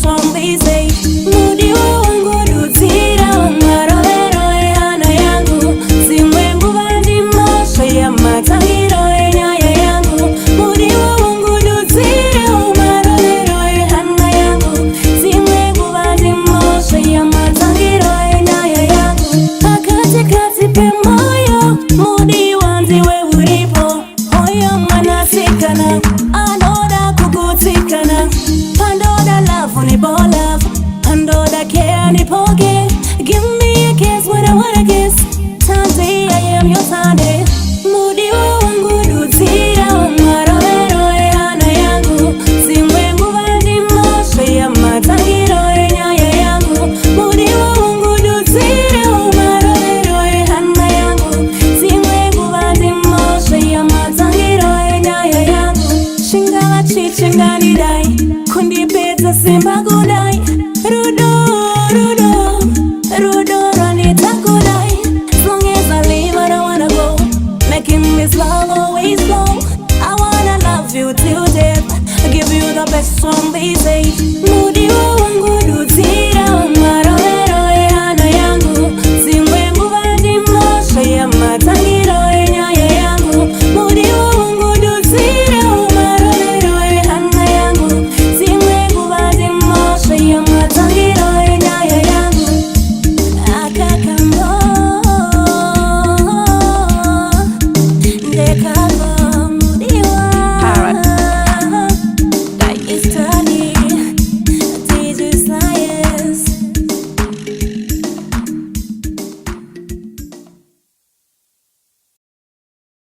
one these days. Mudi wangu duzira umarorero hana yangu. Zimwengu vandi mosha ya matangiro nyaya yangu. Mudi wangu duzira umarorero hana yangu. Zimwengu vandi mosha ya matangiro nyaya yangu. Akati kati pe moyo mudi wanzi we uripo. Hoyo manasikana anoda kukutikana. Pandoda love ni bo love, pandoda care ni poke. Give me a kiss when I wanna kiss. Tanzi I am your Sunday. Mudi wangu duzira umarorero hana yangu. Zimwengu vandi mosha ya matangiro nyaya yangu. Mudi wangu duzira umarorero hana yangu. Zimwengu vandi mosha ya matangiro nyaya yangu. Shingala chichingani dai, kundi peta simba kudai. Rudo, rudo, rudo ranita kudai. As long as I live I don't wanna go. Making this love always slow. I wanna love you till death. I give you the best from these days. Mudi wangu duzira umarorero hana yangu. Zimwengu vandi mosha ya matangiro nyaya yangu. Mudi wangu duzira umarorero hana yangu. Zimwengu vandi mosha ya matangiro nyaya yangu. Akakamo ndekako mudi wangu. It's turning.